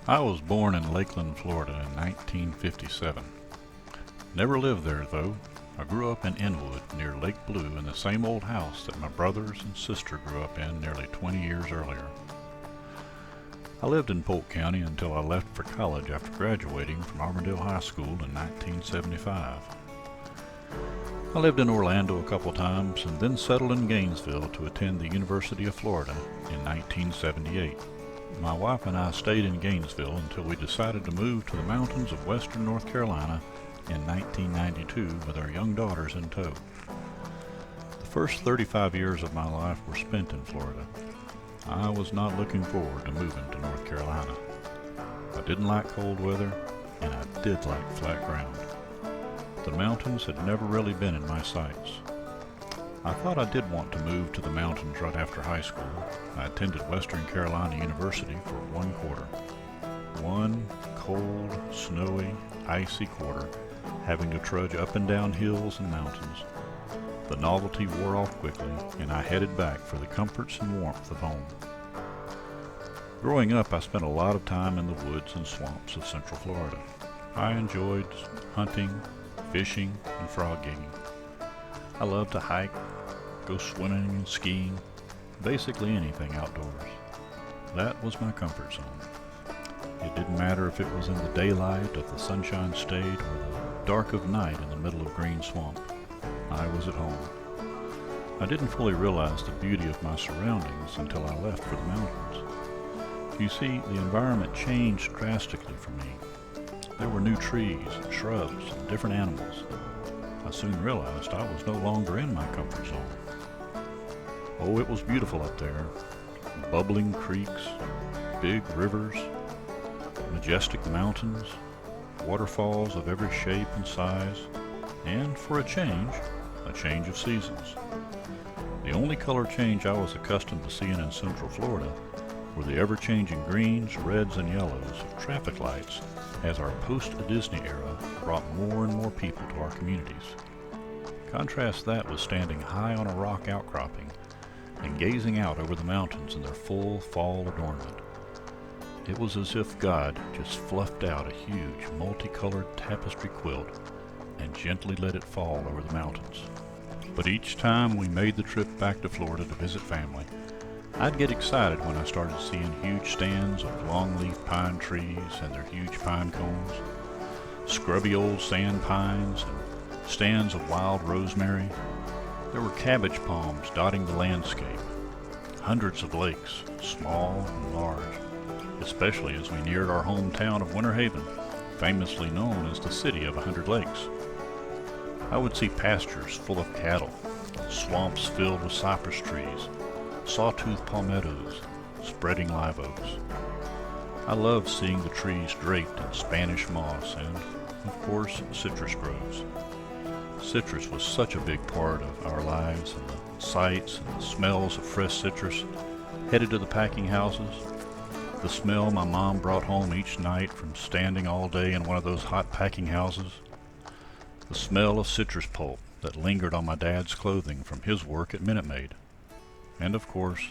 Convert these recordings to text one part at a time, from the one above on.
I was born in Lakeland, Florida in 1957. Never lived there though. I grew up in Inwood near Lake Blue in the same old house that my brothers and sister grew up in nearly 20 years earlier. I lived in Polk County until I left for college after graduating from Armadale High School in 1975. I lived in Orlando a couple times and then settled in Gainesville to attend the University of Florida in 1978. My wife and I stayed in Gainesville until we decided to move to the mountains of western North Carolina in 1992 with our young daughters in tow. The first 35 years of my life were spent in Florida. I was not looking forward to moving to North Carolina. I didn't like cold weather, and I did like flat ground. The mountains had never really been in my sights. I thought I did want to move to the mountains right after high school. I attended Western Carolina University for 1 quarter. One cold, snowy, icy quarter, having to trudge up and down hills and mountains. The novelty wore off quickly, and I headed back for the comforts and warmth of home. Growing up, I spent a lot of time in the woods and swamps of Central Florida. I enjoyed hunting, fishing, and frog gigging. I loved to hike, go swimming and skiing, basically anything outdoors. That was my comfort zone. It didn't matter if it was in the daylight of the Sunshine State or the dark of night in the middle of green swamp. I was at home. I didn't fully realize the beauty of my surroundings until I left for the mountains. You see, the environment changed drastically for me. There were new trees, shrubs, and different animals. I soon realized I was no longer in my comfort zone. Oh, it was beautiful up there. Bubbling creeks, big rivers, majestic mountains, waterfalls of every shape and size, and for a change of seasons. The only color change I was accustomed to seeing in Central Florida were the ever-changing greens, reds, and yellows of traffic lights as our post-Disney era brought more and more people to our communities. Contrast that with standing high on a rock outcropping and gazing out over the mountains in their full fall adornment. It was as if God just fluffed out a huge multicolored tapestry quilt and gently let it fall over the mountains. But each time we made the trip back to Florida to visit family, I'd get excited when I started seeing huge stands of longleaf pine trees and their huge pine cones, scrubby old sand pines, and stands of wild rosemary. There were cabbage palms dotting the landscape, hundreds of lakes, small and large, especially as we neared our hometown of Winter Haven, famously known as the City of 100 Lakes. I would see pastures full of cattle, swamps filled with cypress trees, sawtooth palmettos, spreading live oaks. I loved seeing the trees draped in Spanish moss and, of course, citrus groves. Citrus was such a big part of our lives, and the sights and the smells of fresh citrus headed to the packing houses. The smell my mom brought home each night from standing all day in one of those hot packing houses. The smell of citrus pulp that lingered on my dad's clothing from his work at Minute Maid. And of course,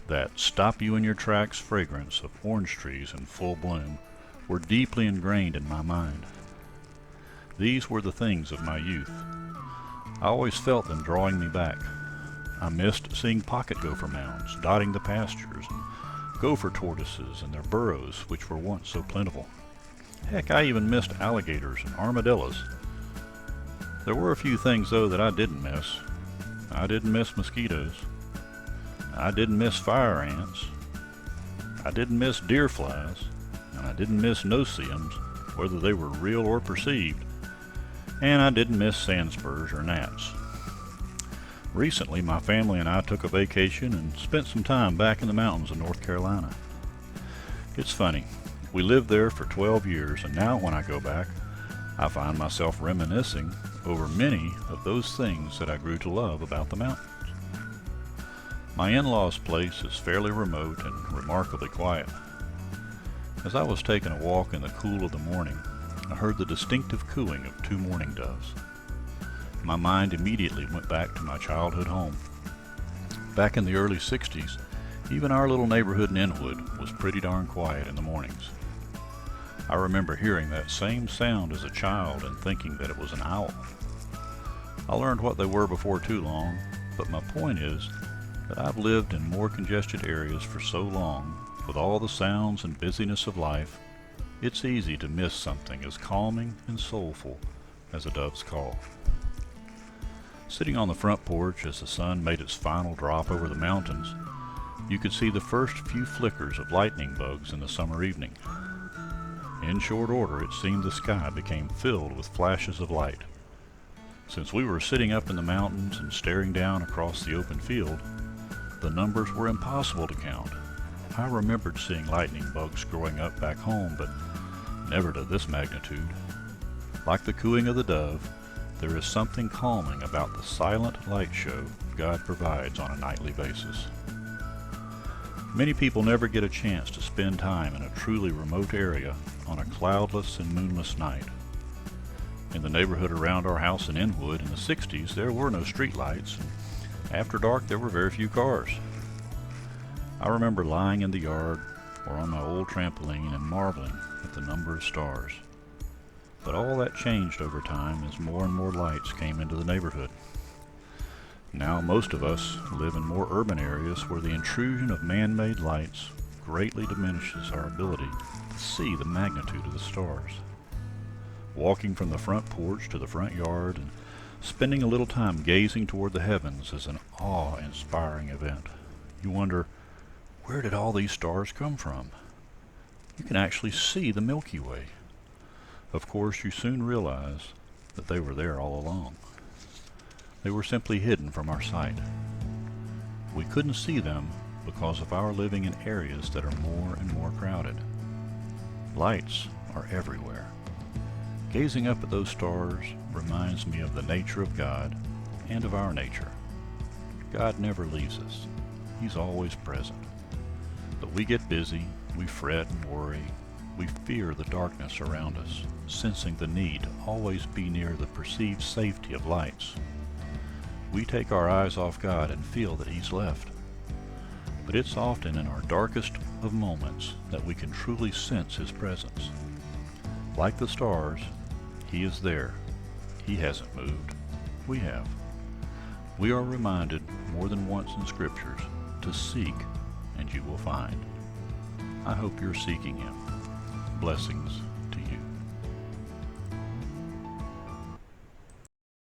that stop-you-in-your-tracks fragrance of orange trees in full bloom were deeply ingrained in my mind. These were the things of my youth. I always felt them drawing me back. I missed seeing pocket gopher mounds dotting the pastures, and gopher tortoises and their burrows which were once so plentiful. Heck, I even missed alligators and armadillos. There were a few things, though, that I didn't miss. I didn't miss mosquitoes. I didn't miss fire ants. I didn't miss deer flies. And I didn't miss no-see-ums, whether they were real or perceived. And I didn't miss sand spurs or gnats. Recently, my family and I took a vacation and spent some time back in the mountains of North Carolina. It's funny, we lived there for 12 years, and now when I go back, I find myself reminiscing over many of those things that I grew to love about the mountains. My in-laws' place is fairly remote and remarkably quiet. As I was taking a walk in the cool of the morning, I heard the distinctive cooing of 2 mourning doves. My mind immediately went back to my childhood home. Back in the early 60s, even our little neighborhood in Inwood was pretty darn quiet in the mornings. I remember hearing that same sound as a child and thinking that it was an owl. I learned what they were before too long, but my point is that I've lived in more congested areas for so long, with all the sounds and busyness of life, it's easy to miss something as calming and soulful as a dove's call. Sitting on the front porch as the sun made its final drop over the mountains, you could see the first few flickers of lightning bugs in the summer evening. In short order, it seemed the sky became filled with flashes of light. Since we were sitting up in the mountains and staring down across the open field, the numbers were impossible to count. I remembered seeing lightning bugs growing up back home, but never to this magnitude. Like the cooing of the dove, there is something calming about the silent light show God provides on a nightly basis. Many people never get a chance to spend time in a truly remote area on a cloudless and moonless night. In the neighborhood around our house in Inwood in the 60s, there were no streetlights. After dark, there were very few cars. I remember lying in the yard or on my old trampoline and marveling at the number of stars. But all that changed over time as more and more lights came into the neighborhood. Now most of us live in more urban areas where the intrusion of man-made lights greatly diminishes our ability to see the magnitude of the stars. Walking from the front porch to the front yard and spending a little time gazing toward the heavens is an awe-inspiring event. You wonder, where did all these stars come from? You can actually see the Milky Way. Of course, you soon realize that they were there all along. They were simply hidden from our sight. We couldn't see them because of our living in areas that are more and more crowded. Lights are everywhere. Gazing up at those stars reminds me of the nature of God and of our nature. God never leaves us. He's always present. But we get busy, we fret and worry, we fear the darkness around us, sensing the need to always be near the perceived safety of lights. We take our eyes off God and feel that He's left. But it's often in our darkest of moments that we can truly sense His presence. Like the stars, He is there. He hasn't moved. We have. We are reminded more than once in Scriptures to seek and you will find. I hope you're seeking Him. Blessings.